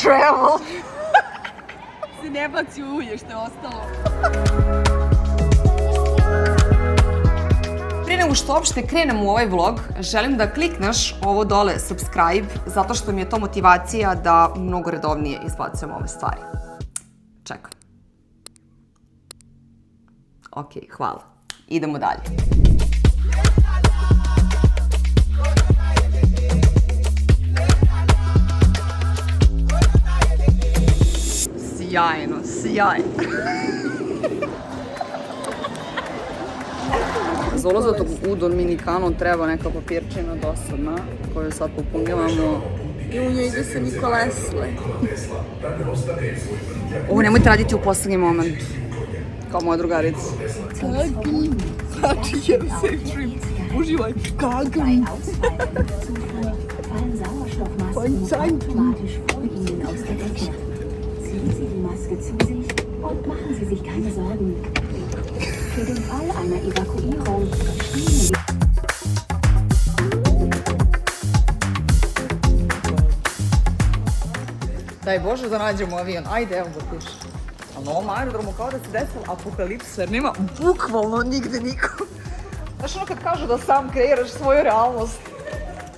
travel. Se ne baci ulje što je ostalo. Prije nego što uopšte krenem u ovaj vlog, želim da klikneš ovo dole subscribe, zato što mi je to motivacija da mnogo redovnije izbacujem ove stvari. Čekaj. Ok, hvala. Idemo dalje. Sjajno, sjajno. Za ulazak u Dominikanu treba neka papirčina dosadna koju sad popunjavamo. I u njoj ide se Nikolesle. Ovo nemojte raditi u poslednji moment, kao moja drugarica. Kagli. Znači, have a safe trip. Uživaj. Kagli. Ziehen Sie die Maske zu sich und machen Sie sich keine Sorgen. Für den Fall einer Evakuierung stehen Sie. Daj Bože da nađemo avion, ajde evo ga piše. Ali na ovom aerodromu kao da se desila apokalipsa jer nema bukvalno nigde niko. Znaš ono kad kažu da sam kreiraš svoju realnost.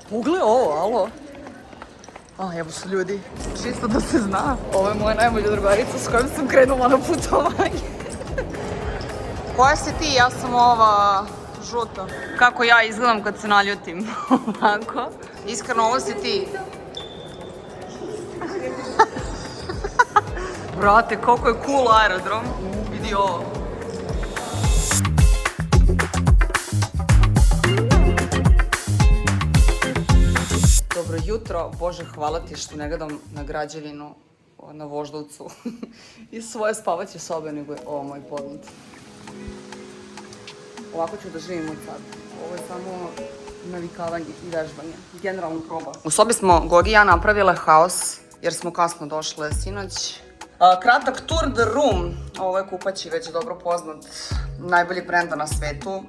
Pogledaj ovo, alo. Evo su ljudi, čisto da se zna. Ovo je moja najbolja drugarica s kojom sam krenula na putovanje. Koja si ti? Ja sam ova žuta. Kako ja izgledam kad se naljutim? Ovako. Iskreno, ovo si ti. Brate, koliko je cool aerodrom. Vidi ovo. Dobro jutro, Bože hvala ti što ne gledam na građevinu na Voždovcu iz svoje spavaće sobe, nego je ovo moj podnet. Ovako ću da živim od sad. Ovo je samo navikavanje i vežbanje, generalno proba. U sobi smo Gogi i ja napravile haos jer smo kasno došle sinoć. Kratak tour the room. Ovo je kupaći već dobro poznat, najbolji brenda na svetu.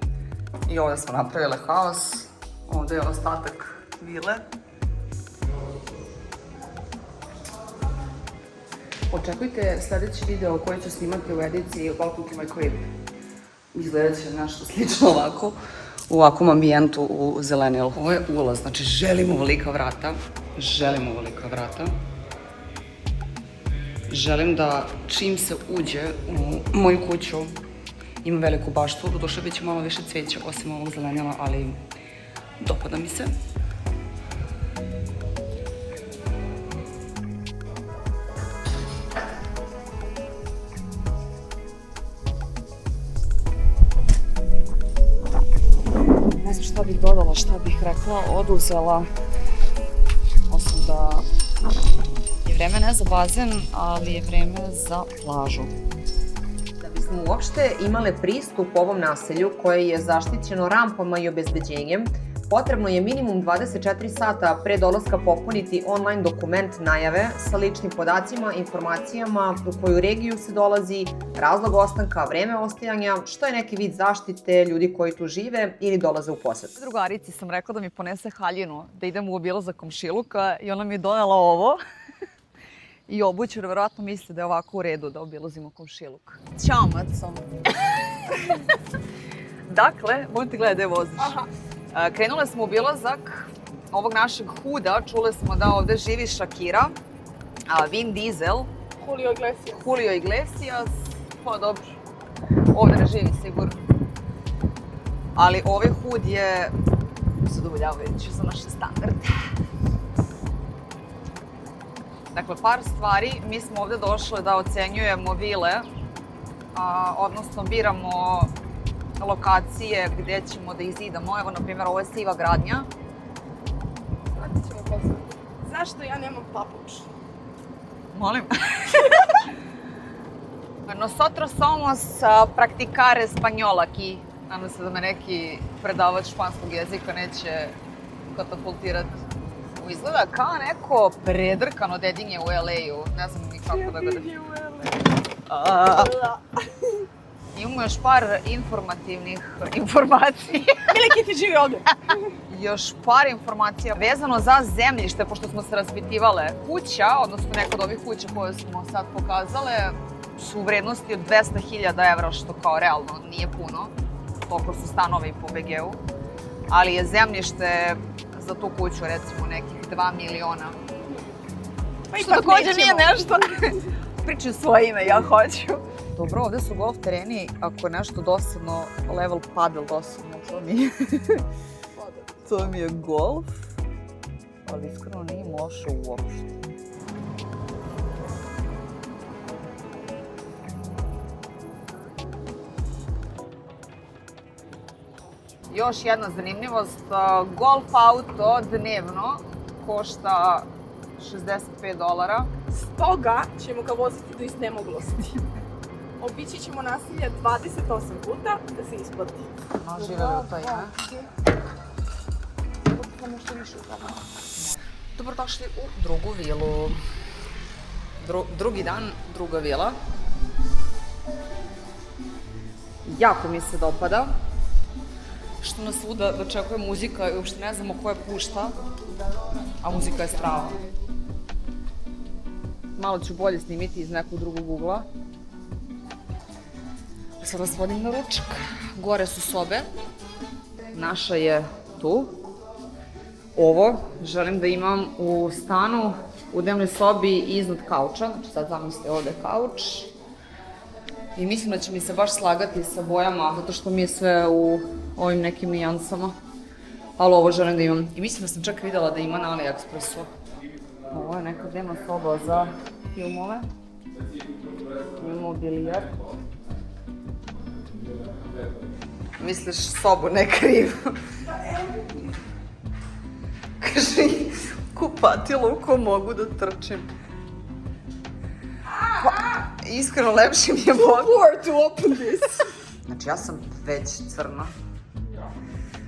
I ovdje smo napravile haos. Ovdje je ostatak vile. Očekujte sljedeći video koji ću snimati u ediciji Welcome to my crib. Izgledat će nešto slično ovako, u ovakvom ambijentu u Zelenilu. Ovo je ulaz, znači želimo velika vrata. Želimo velika vrata. Želim da čim se uđe u moju kuću ima veliku baštu. Doduše bit će malo više cvijeća osim ovog zelenila, ali dopada mi se. Ne znam šta bih dodala, šta bih rekla, oduzela. Osim da je vreme ne za bazen, ali je vreme za plažu. Da bismo uopšte imale pristup ovom naselju koje je zaštićeno rampama i obezbeđenjem, potrebno je minimum 24 sata pre dolaska popuniti online dokument najave sa ličnim podacima, informacijama u koju regiju se dolazi, razlog ostanka, vreme ostajanja, što je neki vid zaštite ljudi koji tu žive ili dolaze u posjet. Drugarici sam rekla da mi ponese haljinu, da idem u obilazak komšiluka i ona mi je donela ovo. I obuć, jer verovatno misli da je ovako u redu da obilazimo komšiluk. Ćao, maco. Dakle, budete gledati gde voziš. Krenule smo u obilazak ovog našeg huda. Čule smo da ovde živi Shakira, Vin Diesel, Julio Iglesias. Pa dobro, ovde ne živi sigurno. Ali ovaj hud je zadovoljavajući za naše standarde. Dakle, par stvari. Mi smo ovde došle da ocenjujemo vile, odnosno biramo lokacije gdje ćemo da izidamo. Evo, na primjer, ovo je Siva gradnja. Znate ćemo posle. Zašto ja nemam papuč? Molim? Nosotros somos practicare español aquí. Nadam se da me neki predavač španskog jezika neće katapultirati. Izgleda kao neko predrkano dedinje u LA-u. Ne znam ni kako da ga... Imamo još par informativnih informacija. Miliki ti živi ovdje. Još par informacija vezano za zemljište, pošto smo se raspitivale. Kuća, odnosno neka od ovih kuća koje smo sad pokazale, su u vrednosti od 200.000 evra, što kao realno nije puno. Toliko su stanovi po BG-u. Ali je za tu kuću recimo nekih 2 miliona. Pa Što također nije nešto. Pričam svoje ime, ja hoću. Dobro, ovdje su golf tereni, ako je nešto dosadno, level padel dosadno, to mi je golf. Ali iskreno nije loše uopšte. Još jedna zanimljivost, golf auto dnevno košta $65. Stoga ćemo ga voziti do iznemoglosti. Obići ćemo nasilje 28 puta da se isplati. Živjeli u toj, ne? Dobrodošli u drugu vilu. Drugi dan, druga vila. Jako mi se dopada. Što nas svuda dočekuje muzika i uopšte ne znamo ko je pušta, a muzika je strava. Malo ću bolje snimiti iz nekog drugog ugla. Sad vas vodim na ručak. Gore su sobe. Naša je tu. Ovo želim da imam u stanu, u dnevnoj sobi iznad kauča. Znači sad zamislite ovde kauč. I mislim da će mi se baš slagati sa bojama, zato što mi je sve u ovim nekim nijansama. Ali ovo želim da imam. I mislim da sam čak videla da ima na AliExpressu. Ovo je neka dnevna soba za filmove. Imamo bilijar. Misliš sobu ne krivo? Kaži, kupatilo u ko mogu da trčim. Pa, iskreno lepši mi je Bog. Where to open this? Znači ja sam već crna.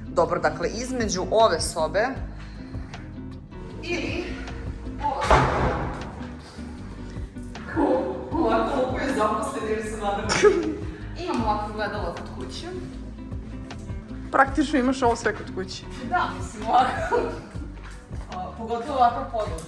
Dobro, dakle, između ove sobe ili ova soba. Ovako lupu je zaposlen jer se nadam. Imam ovako gledalo kod kuće. Praktično imaš ovo sve kod kući. Da, mislim ovako. Pogotovo ovako podlogu.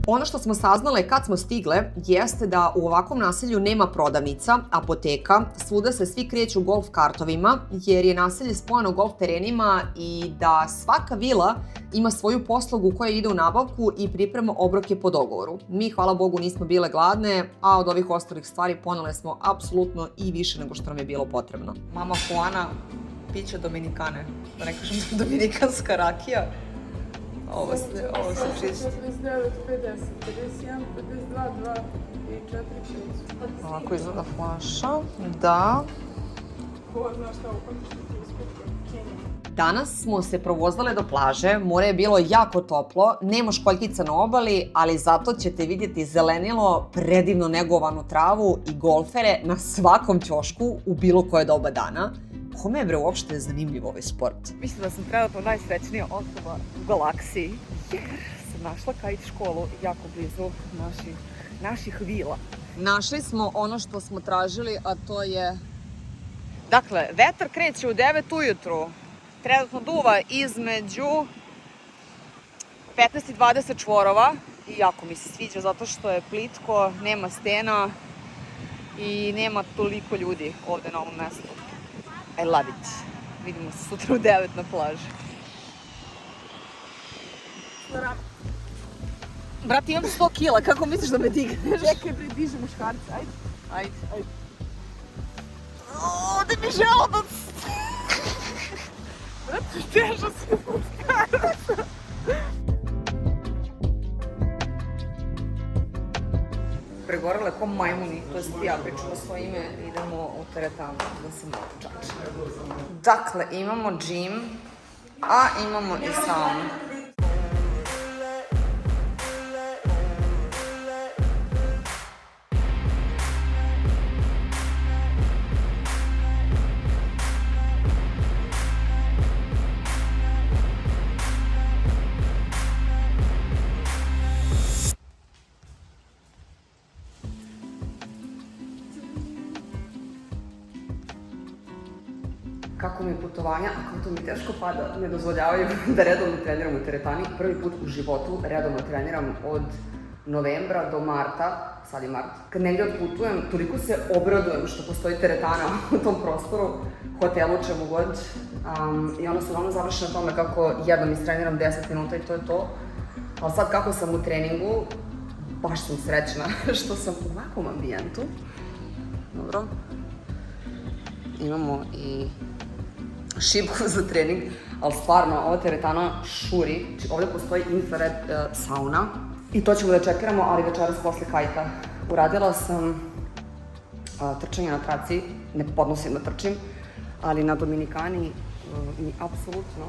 Ono što smo saznale kad smo stigle jeste da u ovakvom naselju nema prodavnica, apoteka, svuda se svi kreću golf kartovima jer je naselje spojeno golf terenima i da svaka vila ima svoju poslugu koja ide u nabavku i priprema obroke po dogovoru. Mi, hvala Bogu, nismo bile gladne, a od ovih ostalih stvari ponele smo apsolutno i više nego što nam je bilo potrebno. Mama Juana piće Dominikane, da ne kažem dominikanska rakija. Ovo se čisti. 49, 50, 51, 52, 2 i 4, 5. Ovako izgleda flaša. Da. Ko zna šta ovo što ti ispituje? Danas smo se provozale do plaže, more je bilo jako toplo, nema školjkica na obali, ali zato ćete vidjeti zelenilo, predivno negovanu travu i golfere na svakom ćošku u bilo koje doba dana. Kome je bre uopšte zanimljiv ovaj sport? Mislim da sam trenutno najsrećnija osoba u galaksiji, jer sam našla kite školu jako blizu naših vila. Našli smo ono što smo tražili, a to je... Dakle, vetar kreće u 9 ujutru. Trenutno duva između 15 i 20 čvorova i jako mi se sviđa zato što je plitko, nema stena i nema toliko ljudi ovde na ovom mestu. I love it. Vidimo se sutra u 9 na plaži. Brate, imam 100 kila, kako misliš da me digneš? Čekaj, diži muškarca, ajde. Ajde. Ovdje mi želudac! Brate, teža si muškarac. Pregorele ko majmuni, to jest ja pričamo svoje ime, idemo u teretanu da se malo čače. Dakle, imamo gym, a imamo i saunu. kako mi je putovanja, a kako to mi teško pada, ne dozvoljavaju da redovno treniram u teretani. Prvi put u životu redovno treniram od novembra do marta, sad je mart. Kad negdje otputujem, toliko se obradujem što postoji teretana u tom prostoru, hotelu, čemu god. I onda se ono završi na tome kako jednom istreniram 10 minuta i to je to. Ali sad kako sam u treningu, baš sam srećna što sam u ovakvom ambijentu. Dobro. Imamo i šipku za trening, ali stvarno, ova teretana šuri. Ovdje postoji infrared sauna i to ćemo da čekiramo, ali večeras posle kajta. Uradila sam trčanje na traci, ne podnosim da trčim, ali na Dominikani mi apsolutno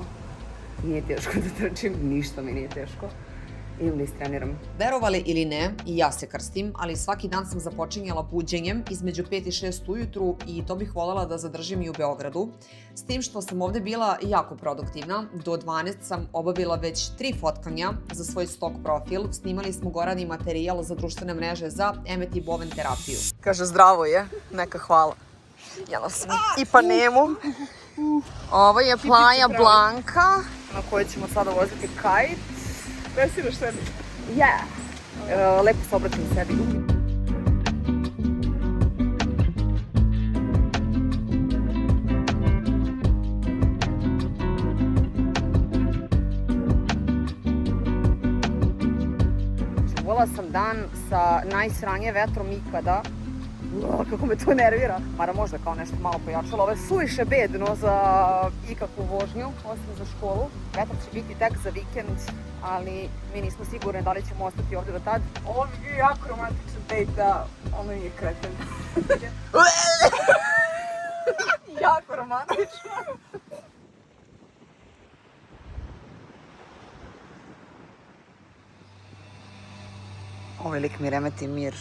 nije teško da trčim, ništa mi nije teško. Idem da istreniram. Verovali ili ne, i ja se krstim, ali svaki dan sam započinjala buđenjem između 5 i 6 ujutru i to bih voljela da zadržim i u Beogradu. S tim što sam ovde bila jako produktivna. Do 12 sam obavila već 3 fotkanja za svoj stock profil. Snimali smo gorani materijal za društvene mreže za Emmet i Bowen terapiju. Kaže zdravo je, neka hvala. Jela sam Ipanemu. Ovo je Playa Blanca na kojoj ćemo sada voziti kajt. Vesiraš sebi? Lepo se obratim sebi. Čuvala sam dan sa najsranje vetrom ikada. Kako me to nervira. Mada možda kao nešto malo pojačalo. Ovo je suviše bedno za ikakvu vožnju, osim za školu. Vetar će biti tek za vikend, ali mi nismo sigurni da li ćemo ostati ovdje do tad. Ovo bi bio jako romantičan dejt da ono nije kreten. Jako romantično. Ovaj lik mi remeti mir.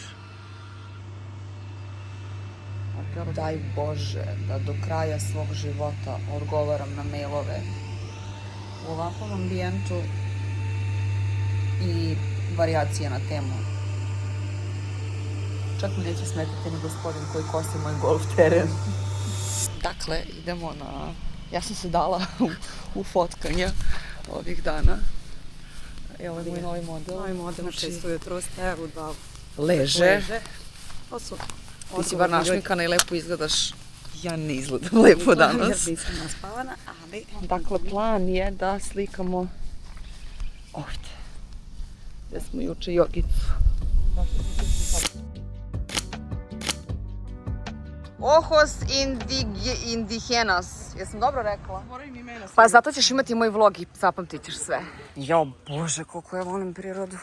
Daj Bože da do kraja svog života odgovaram na mailove u ovakvom ambijentu i varijacije na temu. Čak mi neće smetati ni gospodin koji kosi moj golf teren. Dakle, idemo na... Ja sam se dala u fotkanje ovih dana. Evo je moj novi model. Novi model, Znači, 6 ujutro ustaje, u 2 leže. To su Ti si bar našminkana i lepo izgledaš. Ja ne izgledam lepo danas. Jer nisam naspavana, ali... Dakle, plan je da slikamo ovdje, gdje smo juče jogicu. Ojos indigenas. Jesam dobro rekla? Moraju mi imena sve. Pa zato ćeš imati moj vlog i zapamtit ćeš sve. Jo, Bože, koliko ja volim prirodu.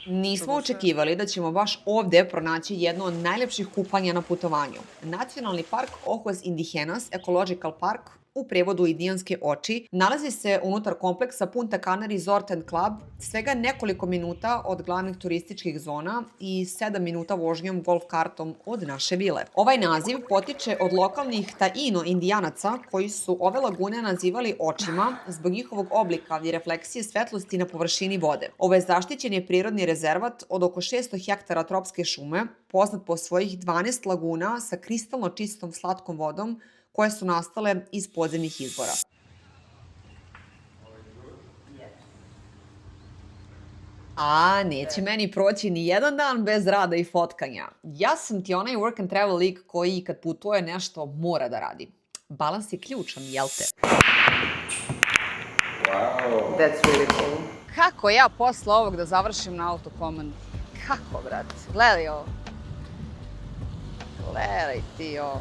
Nismo očekivali da ćemo baš ovdje pronaći jedno od najljepših kupanja na putovanju. Nacionalni park Ojos Indigenas Ecological Park, u prevodu Indijanske oči, nalazi se unutar kompleksa Punta Cana Resort and Club, svega nekoliko minuta od glavnih turističkih zona i 7 minuta vožnjom golf kartom od naše vile. Ovaj naziv potiče od lokalnih Taino Indijanaca koji su ove lagune nazivali očima zbog njihovog oblika i refleksije svetlosti na površini vode. Ovo je zaštićeni prirodni rezervat od oko 600 hektara tropske šume, poznat po svojih 12 laguna sa kristalno čistom slatkom vodom koje su nastale iz podzemnih izvora. A neće meni proći ni jedan dan bez rada i fotkanja. Ja sam ti onaj work and travel lik koji kad putuje nešto mora da radi. Balans je ključan, jel te? Wow. That's really cool. Kako ja posle ovog da završim na autocommand? Kako, brate? Gledaj ovo. Gledaj ti ovo.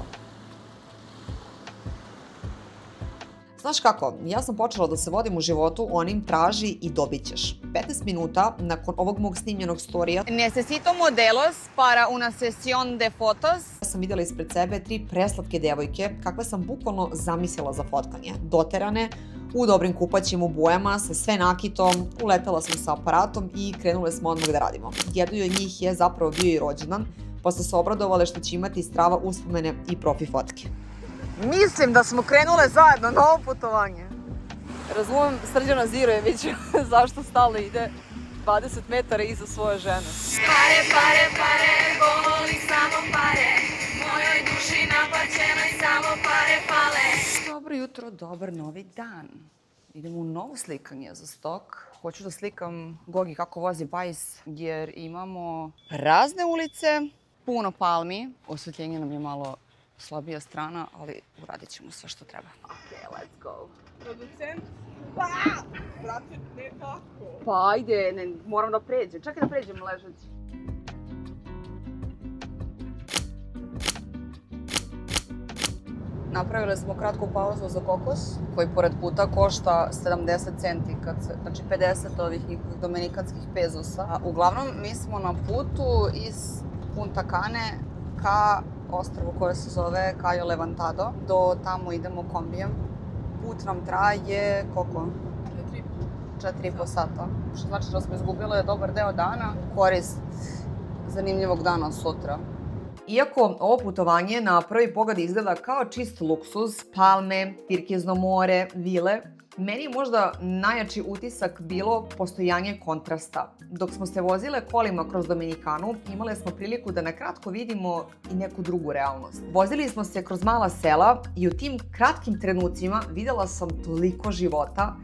Znaš kako, ja sam počela da se vodim u životu onim traži i dobit ćeš. 15 minuta nakon ovog mog snimljenog storija. Necesito modelos para una sesión de fotos. Ja sam vidjela ispred sebe 3 preslatke devojke, kakve sam bukvalno zamislila za fotkanje. Doterane, u dobrim kupaćim u bojama, sa sve nakitom, uletela sam sa aparatom i krenule smo odmah da radimo. Jednoj od njih je zapravo bio i rođendan, pa su se obradovale što će imati strava uspomene i profi fotke. Mislim da smo krenule zajedno na ovo putovanje. Razumem Srđana Zirojevića zašto stalno ide 20 metara iza svoje žene. Pare, pare, pare, volim samo pare, mojoj duši napaćenoj samo pare fale. Dobro jutro, dobar novi dan. Idemo u novo slikanje za stok. Hoću da slikam Gogi kako vozi bajs jer imamo prazne ulice, puno palmi. Osvetljenje nam je malo slabija strana, ali uradit ćemo sve što treba. Ok, let's go. Producent? Brate, ne tako. Pa ajde, moram da pređem. Čekaj da pređem ležeći. Napravili smo kratku pauzu za kokos, koji pored puta košta 70 centi, znači 50 ovih njihovih dominikanskih pezosa. Uglavnom, mi smo na putu iz Punta Cane ka ostrvu koje se zove Cayo Levantado. Do tamo idemo kombijem. Put nam traje, koliko? 4,5 sata. Što znači da smo izgubili dobar deo dana. Korist zanimljivog dana sutra. Iako ovo putovanje na prvi pogled izgleda kao čist luksuz, palme, tirkizno more, vile, meni je možda najjači utisak bilo postojanje kontrasta. Dok smo se vozile kolima kroz Dominikanu, imale smo priliku da na kratko vidimo i neku drugu realnost. Vozili smo se kroz mala sela i u tim kratkim trenucima videla sam toliko života,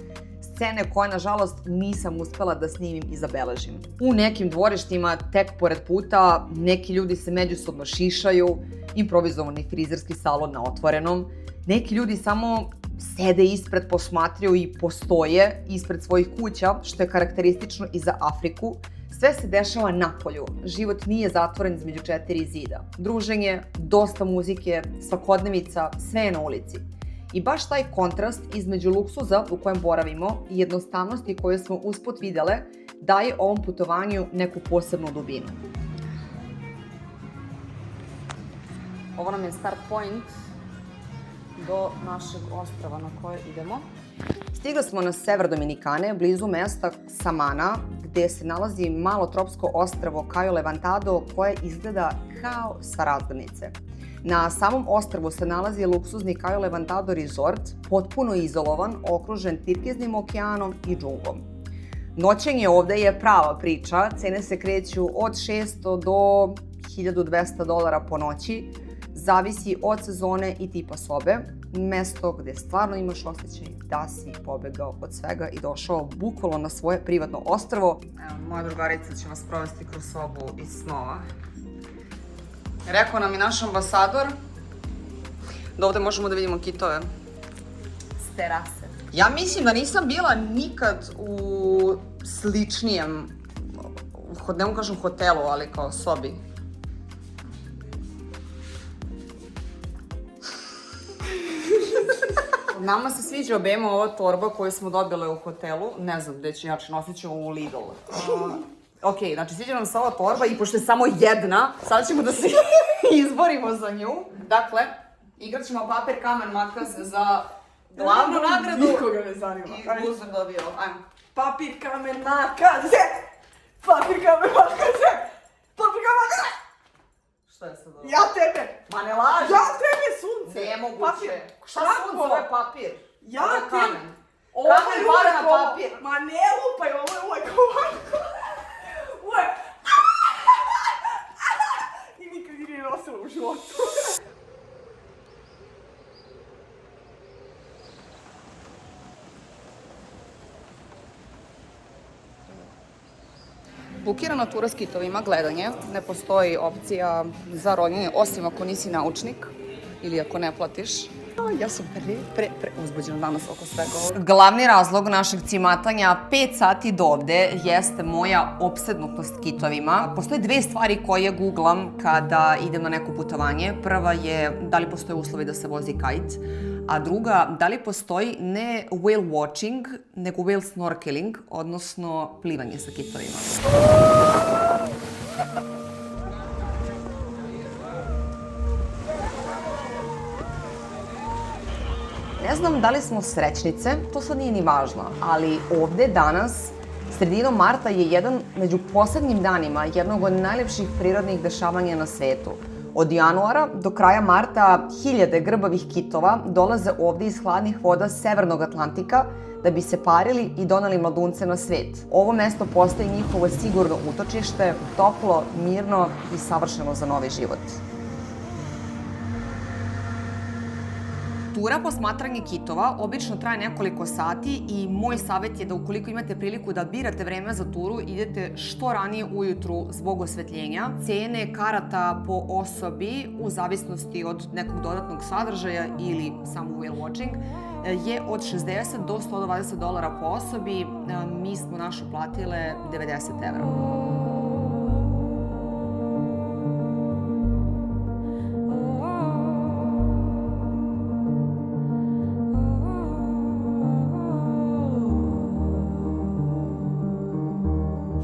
scene koje, nažalost, nisam uspela da snimim i zabeležim. U nekim dvorištima, tek pored puta, neki ljudi se međusobno šišaju, improvizovani frizerski salon na otvorenom, neki ljudi samo sede ispred, posmatraju i postoje ispred svojih kuća, što je karakteristično i za Afriku. Sve se dešava napolju, život nije zatvoren između 4 zida. Druženje, dosta muzike, svakodnevica, sve je na ulici. I baš taj kontrast između luksuza u kojem boravimo i jednostavnosti koju smo usput videle daje ovom putovanju neku posebnu dubinu. Ovo nam je start point do našeg ostrava na koje idemo. Stigli smo na sever Dominikane, blizu mesta Samana, gde se nalazi malo tropsko ostrvo Cayo Levantado koje izgleda kao sa razglednice. Na samom ostrvu se nalazi luksuzni Cayo Levantado resort, potpuno izolovan, okružen tirkiznim okeanom i džunglom. Noćenje ovde je prava priča, cene se kreću od $600 do $1.200 po noći, zavisi od sezone i tipa sobe, mesto gde stvarno imaš osjećaj da si pobegao od svega i došao bukvalno na svoje privatno ostrvo. Evo, moja drugarica će vas provesti kroz sobu iz snova. Rekao nam i naš ambasador da ovde možemo da vidimo kitove s terase. Ja mislim da nisam bila nikad u sličnijem, ne mogu kažem hotelu, ali kao sobi. Nama se sviđa obema ova torba koju smo dobile u hotelu. Ne znam gde ću jače, nosit ću u Lidl. Ok, znači sviđa nam se ova torba i pošto je samo jedna, sad ćemo da se izborimo za nju. Dakle, igrat ćemo papir, kamen, makaz za glavnu nagradu. Nikoga ne zanima. I uzor dobio. Ajmo. Papir, kamen, makaze! Papir, kamen, makaze! Papir, kamen, makaze! Šta je sad ovo? Ja tebe! Ma ne laži! Ja tebe, sunce! Nemoguće. Šta sunce, ovo je papir? Ja ovo je tebe! kamen. Ovo Kamen je pada uvek na ovo. papir. Ma ne lupaj, ovo je uvek ovako. Uvek. I nikad nije nosila u životu. Bukirana tura s kitovima, gledanje. Ne postoji opcija za ronjenje, osim ako nisi naučnik ili ako ne platiš. Ja sam pre uzbuđena danas oko svega ovoga. Glavni razlog našeg cimatanja 5 sati do ovde jeste moja opsednutost kitovima. Postoje 2 stvari koje googlam kada idem na neko putovanje. Prva je da li postoje uslovi da se vozi kajt, a druga, da li postoji ne whale watching, nego whale snorkeling, odnosno plivanje sa kitovima. Ne znam da li smo srećnice, to sad nije ni važno, ali ovde danas, sredinom marta, je jedan među poslednjim danima jednog od najlepših prirodnih dešavanja na svetu. Od januara do kraja marta hiljade grbavih kitova dolaze ovde iz hladnih voda Severnog Atlantika da bi se parili i doneli mladunce na svet. Ovo mesto postaje njihovo sigurno utočište, toplo, mirno i savršeno za novi život. Tura posmatranje kitova obično traje nekoliko sati i moj savjet je da ukoliko imate priliku da birate vreme za turu, idete što ranije ujutru zbog osvetljenja. Cene karata po osobi, u zavisnosti od nekog dodatnog sadržaja ili samo whale watching, je od $60 do $120 po osobi. Mi smo našu platile 90 €.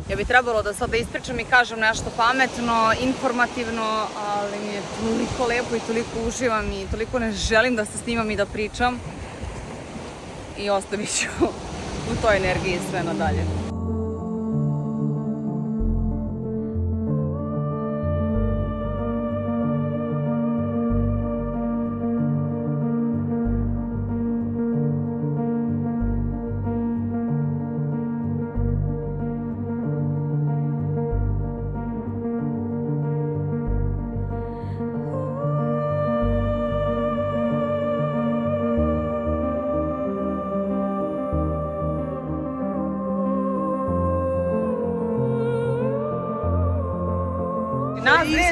Ja bi trebalo da sada ispričam i kažem nešto pametno, informativno, ali mi je toliko lepo i toliko uživam i toliko ne želim da se snimam i da pričam. I ostavit ću u toj energiji sve nadalje.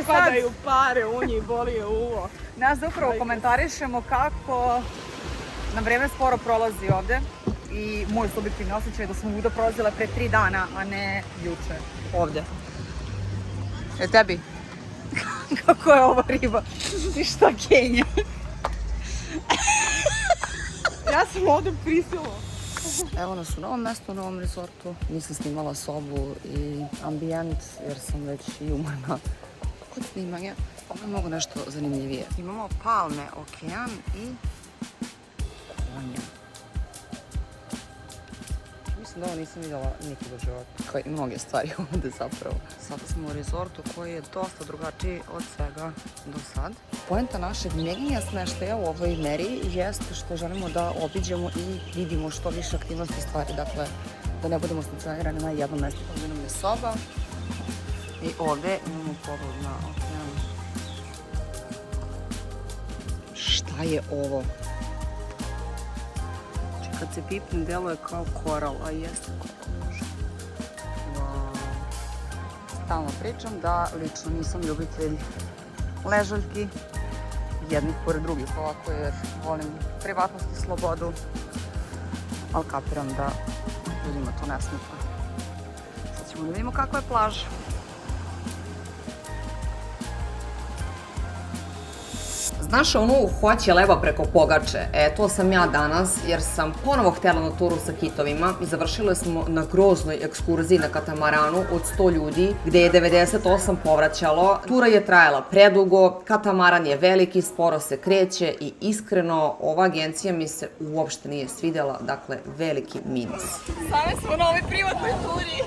Ispadaju pare, u njih boli je uvo. Nas upravo komentarišemo kako nam vreme sporo prolazi ovde i moj subjektivni osjećaj je da smo ovdje prolazile pre 3 dana, a ne juče ovde. Tebi? Kako je ovo riba? Ti šta Kenja? Ja sam ovdje prisila. Evo nas u novom mestu, u novom resortu. Nisam snimala sobu i ambijent jer sam već i umorna kod snimanja. Ovo je mnogo nešto zanimljivije. Imamo palme, okean i konja. Mislim da ovo nisam vidjela nikad u životu. Kao i mnoge stvari ovde zapravo. Sada smo u resortu koji je dosta drugačiji od svega do sad. Poenta našeg menjanja smeštaja u ovoj meri jeste što želimo da obiđemo i vidimo što više aktivnosti stvari. Dakle, da ne budemo stacionirani na jednom mjestu. Ovdje nam je soba i ovdje imamo pogled na okean. Šta je ovo? Kad se pipne, deluje kao koral, a jeste koral. Wow. Stalno pričam da lično nisam ljubitelj ležaljki jednih pored drugih ovako jer volim privatnost i slobodu, ali kapiram da ljudima to ne smeta. Sad ćemo da vidimo kakva je plaža. Znaš onu hoće leba preko pogače? To sam ja danas jer sam ponovo htjela na turu sa kitovima i završile smo na groznoj ekskurziji na katamaranu od 100 ljudi gdje je 98 povraćalo. Tura je trajala predugo, katamaran je veliki, sporo se kreće i iskreno ova agencija mi se uopšte nije svidjela, dakle veliki minus. Same smo na ovoj privatnoj turi.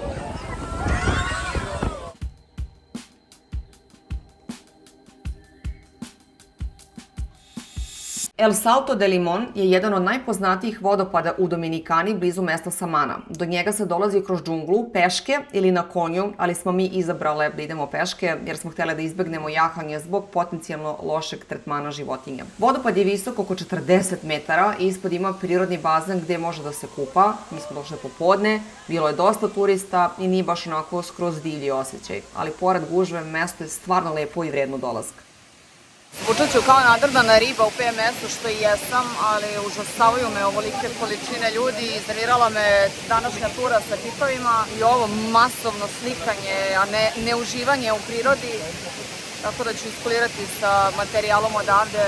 El Salto de Limon je jedan od najpoznatijih vodopada u Dominikani blizu mesta Samana. Do njega se dolazi kroz džunglu, peške ili na konju, ali smo mi izabrale da idemo peške jer smo htjeli da izbegnemo jahanje zbog potencijalno lošeg tretmana životinja. Vodopad je visok oko 40 metara i ispod ima prirodni bazen gdje može da se kupa. Mi smo došli popodne, bilo je dosta turista i nije baš onako skroz divlji osjećaj, ali pored gužve mesto je stvarno lepo i vredno dolaska. Zvučat ću kao nadrdana riba u PMS-u što i jesam, ali užasavaju me ovolike količine ljudi. Iznervirala me današnja tura sa kitovima i ovo masovno slikanje, a ne uživanje u prirodi. Tako da ću iskulirati sa materijalom odavde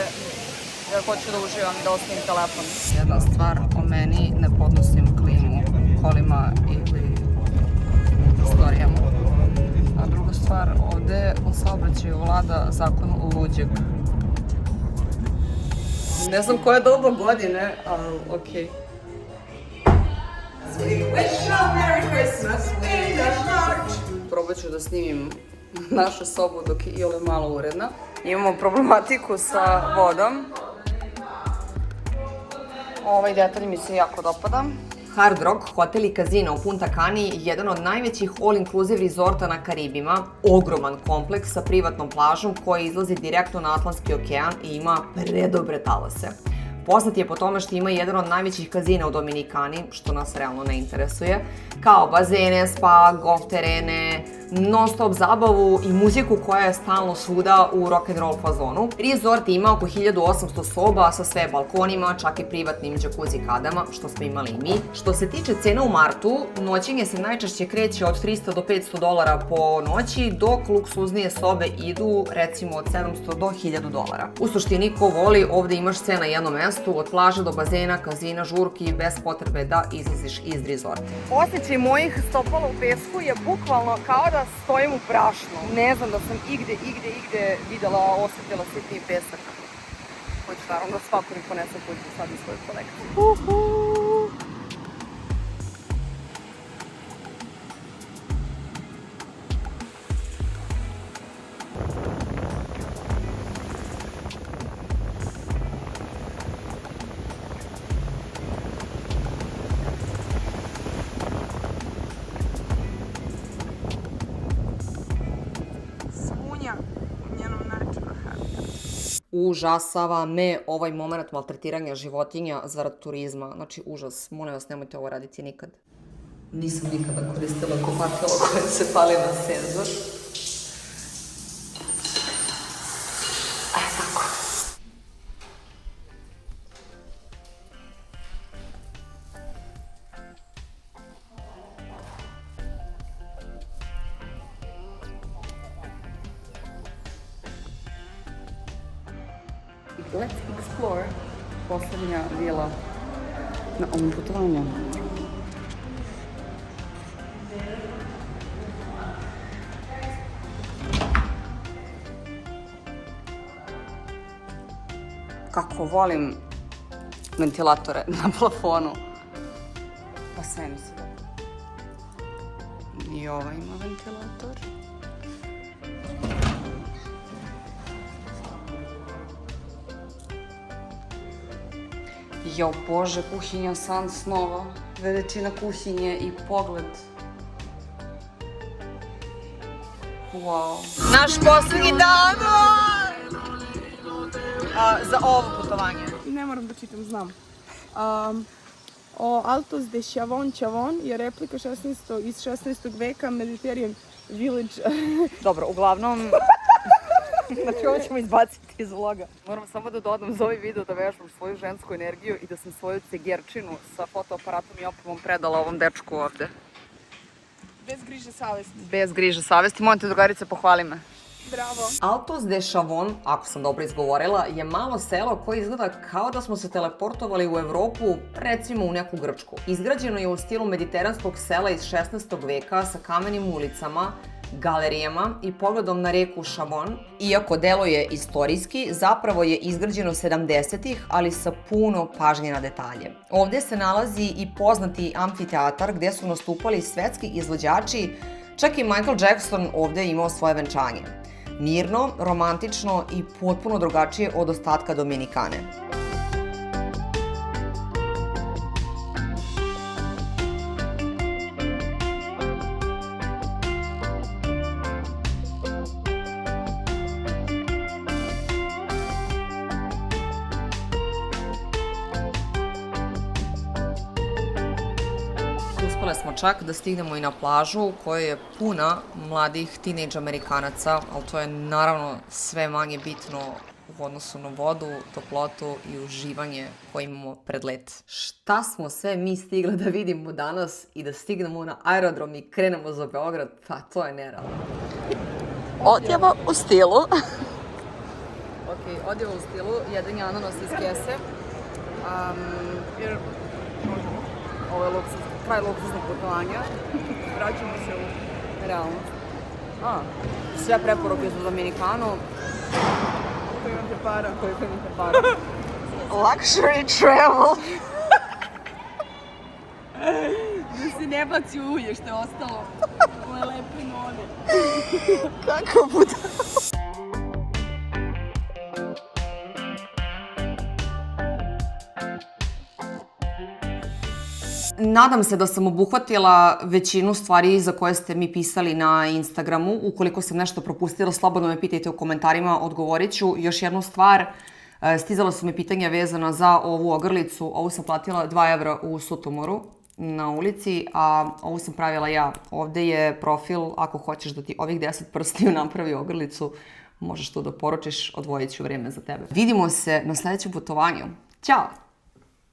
jer hoću da uživam i da ostavim telefon. Jedna stvar, o meni ne podnosim klimu kolima ili storijama. A druga stvar, ovde u saobraćaju vlada zakon luđeg. Ne znam koje doba godine, ali okej. Probat ću da snimim našu sobu dok je Iole malo uredna. Imamo problematiku sa vodom. Ovaj detalj mi se jako dopada. Hard Rock hotel i kazino u Punta Cani je jedan od najvećih all-inclusive rezorta na Karibima. Ogroman kompleks sa privatnom plažom koji izlazi direktno na Atlantski okean i ima predobre talase. Poznat je po tome što ima jedan od najvećih kazina u Dominikani, što nas realno ne interesuje, kao bazene, spa, golf terene, non-stop zabavu i muziku koja je stalno svuda u rock'n'roll fazonu. Resort ima oko 1800 soba sa sve balkonima, čak i privatnim džakuzi kadama, što smo imali i mi. Što se tiče cena u martu, noćenje se najčešće kreće od $300 do $500 po noći, dok luksuznije sobe idu recimo od $700 do $1000. U suštini, ko voli, ovde imaš sve na jednom mestu, od plaže do bazena, kazina, žurki, bez potrebe da izlaziš iz rezorta. Osjećaj mojih stopala u pesku je bukvalno kao da stojim u prašnu. Ne znam da sam igde videla, osjetila sitniji pesak. Hoću naravno da svako mi ponese kuću sad iz svoju kolekciju. Užasava me ovaj moment maltretiranja životinja zarad turizma. Znači, užas. Molim vas, nemojte ovo raditi nikad. Nisam nikada koristila kupatilo koje se pali na senzor. Tako. Let's explore poslednja vila na ovom putovanju. Kako volim ventilatore na plafonu. Pa sve mi se dobro. I ova ima ventilator. Jo bože, kuhinja san snova, veličina kuhinje i pogled. Wow. Naš poslednji dan za ovo putovanje. Ne moram da čitam, znam. O Altos de Chavon je replika iz 16. veka Mediterranean Village. Dobro, uglavnom... Znači, ovo ćemo izbaciti iz vloga. Moram samo da dodam za ovaj video da vežbam svoju žensku energiju i da sam svoju cegerčinu sa fotoaparatom i opremom predala ovom dečku ovde. Bez griže savesti. Bez griže savesti. Molim te, drugarice, pohvali me. Bravo. Altos de Chavon, ako sam dobro izgovorila, je malo selo koje izgleda kao da smo se teleportovali u Evropu, recimo u neku Grčku. Izgrađeno je u stilu mediteranskog sela iz 16. veka sa kamenim ulicama, galerijama i pogledom na reku Chavon. Iako deluje istorijski, zapravo je izgrađeno 70-ih, ali sa puno pažnje na detalje. Ovde se nalazi i poznati amfiteatar gde su nastupali svetski izvođači, čak i Michael Jackson ovde je imao svoje venčanje. Mirno, romantično i potpuno drugačije od ostatka Dominikane. Uspele smo čak da stignemo i na plažu koja je puna mladih teenage Amerikanaca, ali to je naravno sve manje bitno u odnosu na vodu, toplotu i uživanje koje imamo pred let. Šta smo sve mi stigli da vidimo danas i da stignemo na aerodrom i krenemo za Beograd, pa to je nerealno. Odjeva u stilu. Ok, odjeva u stilu, jedan je ananas iz kese. Jer ovo je kraj luksuznog putovanja. Vraćamo se u realnost. Sve preporuke za Dominikanu. Ako imate para. Luxury travel. Da se ne baci u ulje što je ostalo. Ovo je lepe node. Kako bude? Nadam se da sam obuhvatila većinu stvari za koje ste mi pisali na Instagramu. Ukoliko sam nešto propustila, slobodno me pitajte u komentarima, odgovorit ću. Još jednu stvar, Stizala su mi pitanja vezana za ovu ogrlicu. Ovu sam platila 2 evra u Sutomoru na ulici, a ovu sam pravila ja. Ovde je profil, ako hoćeš da ti ovih 10 prstiju napravi ogrlicu, možeš to da poručiš, odvojit ću vreme za tebe. Vidimo se na sledećem putovanju. Ćao!